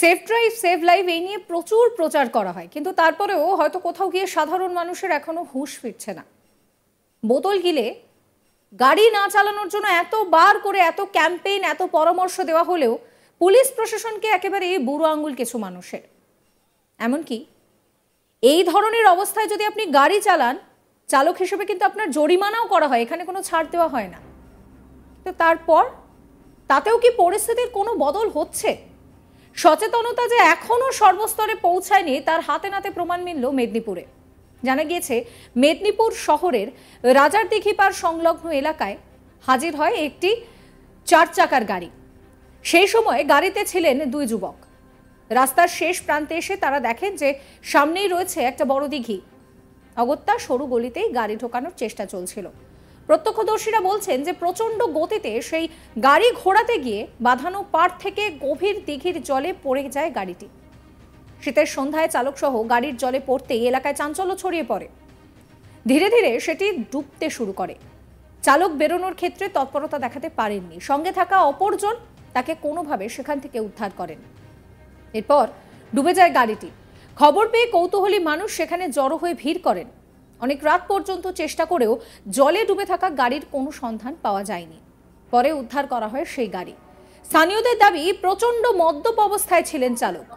Safe drive save life এই নিয়ে প্রচুর প্রচার করা হয়, কিন্তু তারপরেও হয়তো কোথাও গিয়ে সাধারণ মানুষের এখনো হুঁশ ফিরছে না। বোতল গিলে গাড়ি না চালানোর জন্য এতবার করে এত ক্যাম্পেইন, এত পরামর্শ দেওয়া হলেও পুলিশ প্রশাসনকে একেবারে বুড়ো আঙুল কিছু মানুষের। এমনকি এই ধরনের অবস্থায় যদি আপনি গাড়ি চালান, চালক হিসেবে কিন্তু আপনার জরিমানাও করা হয়, এখানে কোনো ছাড় দেওয়া হয় না। তো তারপর তাতেও কি পরিস্থিতির কোনো বদল হচ্ছে? সচেতনতা যে এখনো সর্বস্তরে পৌঁছায়নি তার হাতে নাতে প্রমাণ মিলল মেদিনীপুরে। জানা গিয়েছে মেদিনীপুর শহরের রাজারদিঘি পাড় সংলগ্ন এলাকায় হাজির হয় একটি 4 চাকার গাড়ি। সেই সময় গাড়িতে ছিলেন 2 যুবক। রাস্তার শেষ প্রান্তে এসে তারা দেখেন যে সামনেই রয়েছে একটা বড় দিঘি। অগত্যা সরু গলিতেই গাড়ি ঢোকানোর চেষ্টা চলছিল। প্রত্যক্ষদর্শীরা বলছেন যে প্রচন্ড গতিতে সেই গাড়ি ঘোরাতে গিয়ে বাঁধানো পাড় থেকে গভীর দিঘির জলে পড়ে যায় গাড়িটি। শীতের সন্ধ্যায় চালক সহ গাড়ির জলে পড়তেই এলাকায় চাঞ্চল্য ছড়িয়ে পড়ে। ধীরে ধীরে সেটি ডুবতে শুরু করে। চালক বেরোনোর ক্ষেত্রে তৎপরতা দেখাতে পারেননি। সঙ্গে থাকা অপরজন তাকে কোনোভাবে সেখান থেকে উদ্ধার করেন। এরপর ডুবে যায় গাড়িটি। খবর পেয়ে কৌতূহলী মানুষ সেখানে জড়ো হয়ে ভিড় করেন। অনেক রাত পর্যন্ত চেষ্টা করেও জলে ডুবে থাকা গাড়ির কোনো সন্ধান পাওয়া যায়নি। পরে উদ্ধার করা হয় সেই গাড়ি। স্থানীয়দের দাবি প্রচন্ড মদ্যপ অবস্থায় ছিলেন চালক।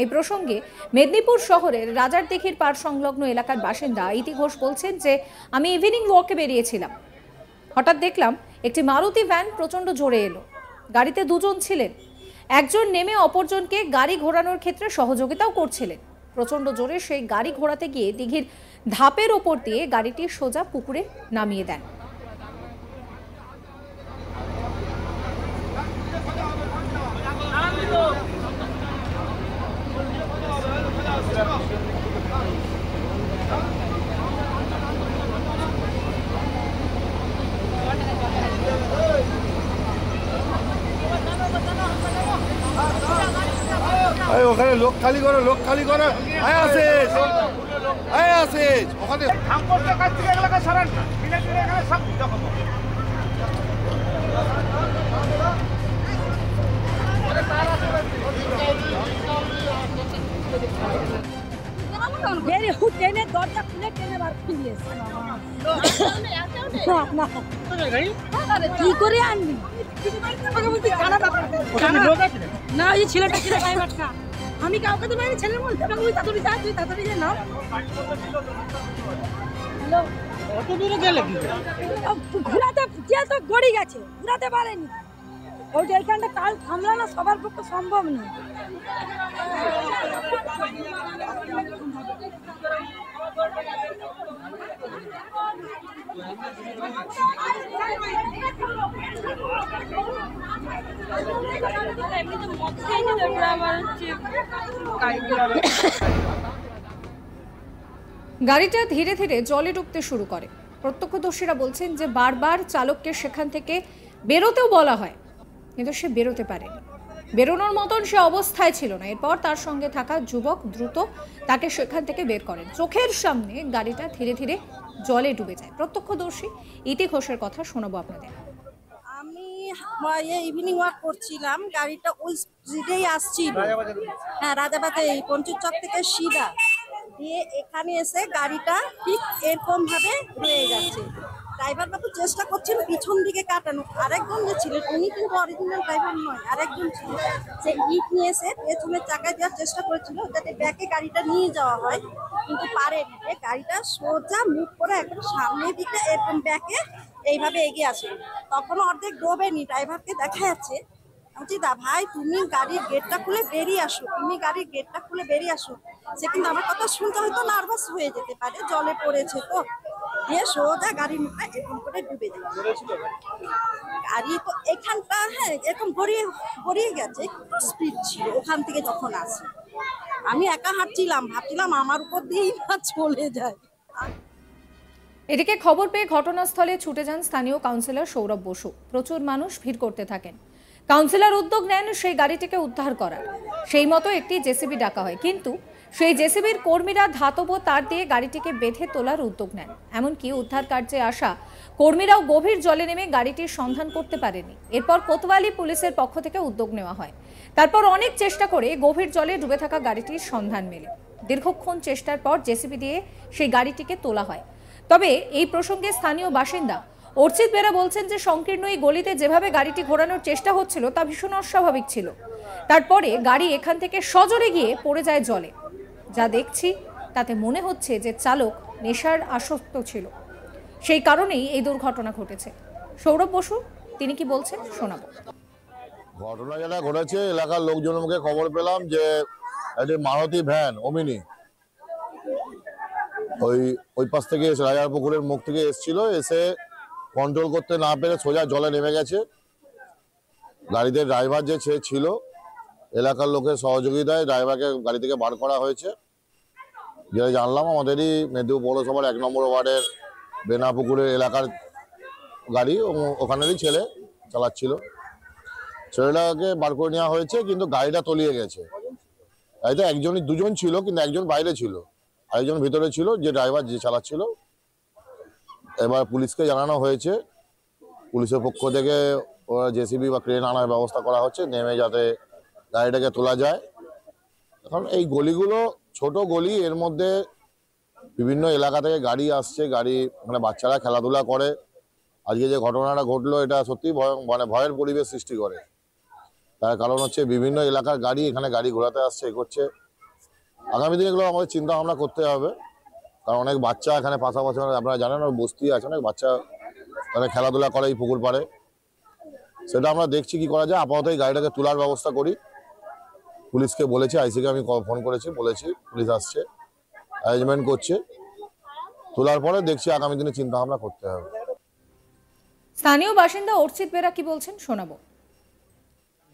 এই প্রসঙ্গে মেদিনীপুর শহরের রাজারদিঘির পাড় সংলগ্ন এলাকার বাসিন্দা ইতি ঘোষ বলছেন যে আমি ইভিনিং ওয়াকে বেরিয়েছিলাম। হঠাৎ দেখলাম একটি মারুতি ভ্যান প্রচন্ড জোরে এলো। গাড়িতে 2 জন ছিলেন। একজন নেমে অপরজনকে গাড়ি ঘোরানোর ক্ষেত্রে সহযোগিতাও করছিলেন। প্রচন্ড জোরে সেই গাড়ি ঘোরাতে গিয়ে দিঘির ধাপের ওপর দিয়ে গাড়িটি সোজা পুকুরে নামিয়ে দেন। ওখানে লোক খালি করো, লোক খালি করো। আয় আসিস, আয় আসিস ওখানে থামপোস্টের কাছ থেকে এলাকা সরান না, মিলে মিলে এখানে সব দেখাবো। ট্রেনের দরজা খুলে ট্রেনে বার খুলিয়েছে। কি করে আনবি না? ওই ছেলেটা ছিল ড্রাইভারটা। আমি কাউকে তো বাইরে ছেলের বলতে তুই তাড়াতাড়ি যা, তুই তাড়াতাড়ি যা। নাও কত দূরে গেলে কি ঘুরাতে যে তো গড়ি গেছে, ঘুরাতে পারেনি। ওইটা এইখানটা কাল সামলানো সবার পক্ষে সম্ভব নয়। গাড়িটা ধীরে ধীরে জলে ডুবতে শুরু করে। প্রত্যক্ষদর্শীরা বলছেন যে বারবার চালককে সেখান থেকে বেরোতেও বলা হয়, কিন্তু সে বেরোতে পারেনি। বেরোনোর মতন সে অবস্থায় ছিল না। এরপর তার সঙ্গে থাকা যুবক দ্রুত তাকে সেখান থেকে বের করেন। চোখের সামনে গাড়িটা ধীরে ধীরে জলে ডুবে যায়। প্রত্যক্ষদর্শী ইতি ঘোষের কথা শোনাবো আপনাদের। আমি ইভিনিং ওয়াক করছিলাম, গাড়িটা ওই স্ট্রিটেই আসছিল। হ্যাঁ, রাজাবাজার এই পঞ্চচক থেকে সিধা দিয়ে এখানে এসে গাড়িটা ঠিক এরকম ভাবে রয়ে যাচ্ছে। ড্রাইভার বাবু চেষ্টা করছেন পিছন দিকে কাটানো। আরেকজন যে ছিলেন উনি কিন্তু অরিজিনাল ড্রাইভার নয়, আরেকজন ছিল। সে ইট নিয়ে এসে পেছনের চাকায় দেওয়ার চেষ্টা করেছিল যাতে ব্যাকে গাড়িটা নিয়ে যাওয়া হয়, কিন্তু পারেনি। গাড়িটা সোজা মুখ করে একদম সামনের দিকে এরকম ব্যাকে এইভাবে এগিয়ে আসে। তখন অর্ধেক ডোবেনি, ড্রাইভারকে দেখা যাচ্ছে। বলছি দা ভাই তুমি গাড়ির গেটটা খুলে বেরিয়ে আসো, তুমি গাড়ির গেটটা খুলে বেরিয়ে আসো। সে কিন্তু আমার কথা শুনতে হয়তো নার্ভাস হয়ে যেতে পারে, জলে পড়েছে তো। দিয়ে সোজা গাড়ির মুখটা এরকম করে ডুবে যায়। গাড়ি তো এখানটা হ্যাঁ এরকম গড়িয়ে গেছে, স্পিড ছিল ওখান থেকে যখন আসে। আমি একা হাঁটছিলাম, ভাবছিলাম আমার উপর দিয়েই না চলে যায়। এদিকে খবর পেয়ে ঘটনাস্থলে ছুটে যান স্থানীয় কাউন্সিলর সৌরভ বসু। প্রচুর মানুষ ভিড় করতে থাকেন। কাউন্সিলর উদ্যোগ নেন সেই গাড়িটিকে উদ্ধার করার। সেই মতো একটি জেসিবি ডাকা হয়, কিন্তু সেই জেসিবির কর্মীরা ধাতব তার দিয়ে গাড়িটিকে বেঁধে তোলার উদ্যোগ নেন। এমনকি উদ্ধার কার্যে আসা কর্মীরাও গভীর জলে নেমে গাড়িটির সন্ধান করতে পারেনি। এরপর কোতোয়ালি পুলিশের পক্ষ থেকে উদ্যোগ নেওয়া হয়। তারপর অনেক চেষ্টা করে গভীর জলে ডুবে থাকা গাড়িটির সন্ধান মেলে। দীর্ঘক্ষণ চেষ্টার পর জেসিবি দিয়ে সেই গাড়িটিকে তোলা হয়। তবে এই প্রসঙ্গে স্থানীয় বাসিন্দা অর্চিত বেরা বলছেন যে সংকীর্ণ এই গলিতে যেভাবে গাড়িটি ঘোরানোর চেষ্টা হচ্ছিল তা ভীষণ অস্বাভাবিক ছিল। তারপরে গাড়ি এখান থেকে সজোরে গিয়ে পড়ে যায় জলে। যা দেখছি তাতে মনে হচ্ছে যে চালক নেশার আসক্ত ছিল, সেই কারণেই এই দুর্ঘটনা ঘটেছে। সৌরভ বসু তিনি কি বলছেন শোনাবো। ঘটনা যেটা ঘটেছে, এলাকার লোকজনের মুখে খবর পেলাম যে একটি মারুতি ভ্যান ওমিনি ওই পাশ থেকে এসে রাজারপুকুরের মুখ থেকে এসেছিল, এসে কন্ট্রোল করতে না পেরে সোজা জলে নেমে গেছে। গাড়িতে ড্রাইভার যে ছিল, এলাকার লোকের সহযোগিতায় ড্রাইভারকে গাড়ি থেকে বার করা হয়েছে। যেটা জানলাম আমাদেরই মেদিনীপুর পৌরসভার 1 নম্বর ওয়ার্ডের বেনাপুকুরের এলাকার গাড়ি, ওখানেরই ছেলে চালাচ্ছিল। ছেলেটাকে বার করে নেওয়া হয়েছে, কিন্তু গাড়িটা তলিয়ে গেছে। গাড়িতে দুজন ছিল, কিন্তু একজন বাইরে ছিল, আরেকজন ভিতরে ছিল, যে ড্রাইভার যে চালাচ্ছিল। এবার পুলিশকে জানানো হয়েছে, পুলিশের পক্ষ থেকে ওরা জেসিবি বা ক্রেন আনার ব্যবস্থা করা হচ্ছে, নেমে যাতে গাড়িটাকে তোলা যায়। এখন এই গলিগুলো ছোট গলি, এর মধ্যে বিভিন্ন এলাকা থেকে গাড়ি আসছে, গাড়ি মানে বাচ্চারা খেলাধুলা করে। আজকে যে ঘটনাটা ঘটলো, এটা সত্যি ভয়ের পরিবেশ সৃষ্টি করে। তার কারণ হচ্ছে বিভিন্ন এলাকার গাড়ি এখানে গাড়ি ঘোরাতে আসছে, করছে। আগামী দিনে এগুলো আমাদের চিন্তা ভাবনা করতে হবে, কারণ অনেক বাচ্চা এখানে পাশাপাশি, আপনারা জানেন বস্তি আছে, অনেক বাচ্চা এখানে খেলাধুলা করে এই পুকুর পাড়ে। সেটা আমরা দেখছি কি করা যায়। আপাতত এই গাড়িটাকে তোলার ব্যবস্থা করি। পুলিশকে বলেছি, আইসিকে আমি ফোন করেছি, বলেছি, পুলিশ আসছে, অ্যারেঞ্জমেন্ট করছে। তোলার পরে দেখছি আগামী দিনে চিন্তা ভাবনা করতে হবে। স্থানীয় বাসিন্দা অর্চিত বেরা কি বলছেন শোনাবো।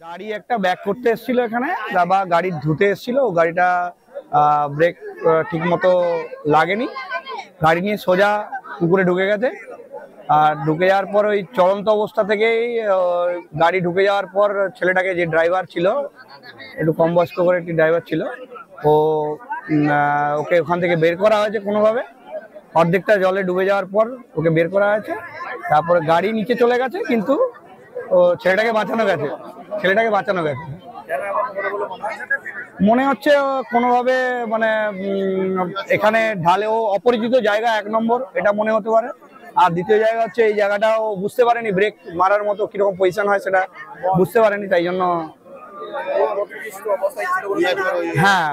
গাড়ি একটা ব্যাক করতে এসেছিল এখানে, বা গাড়ি ধুতে এসেছিল, ও গাড়িটা ব্রেক ঠিক মতো লাগেনি, গাড়ি নিয়ে সোজা পুকুরে ঢুকে গেছে। আর ঢুকে যাওয়ার পর ওই চলন্ত অবস্থা থেকেই গাড়ি ঢুকে যাওয়ার পর ছেলেটাকে, যে ড্রাইভার ছিল, একটু কম বয়স্ক করে একটি ড্রাইভার ছিল, ওকে ওখান থেকে বের করা হয়েছে কোনোভাবে। অর্ধেকটা জলে ডুবে যাওয়ার পর ওকে বের করা হয়েছে। তারপরে গাড়ি নিচে চলে গেছে, কিন্তু ছেলেটাকে বাঁচানো গেছে। মনে হচ্ছে কোনোভাবে মানে এখানে ঢালেও অপরিচিত জায়গা 1 নম্বর, এটা মনে হতে পারে। আর দ্বিতীয় জায়গা হচ্ছে এই জায়গাটাও বুঝতে পারেনি, ব্রেক মারার মতো কিরকম পজিশন হয় সেটা বুঝতে পারেনি, তাই জন্য। হ্যাঁ,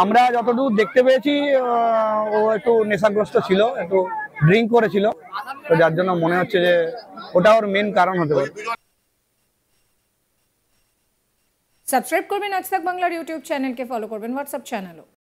আমরা যতদূর দেখতে পেয়েছি ও একটু নেশাগ্রস্ত ছিল, একটু ড্রিঙ্ক করেছিল, তো যার জন্য মনে হচ্ছে যে ওটা ওর মেন কারণ হতে পারে। সাবস্ক্রাইব করবেন আজ তাক বাংলার ইউটিউব চ্যানেলকে, ফলো করবেন হোয়াটসঅ্যাপ চ্যানেলও।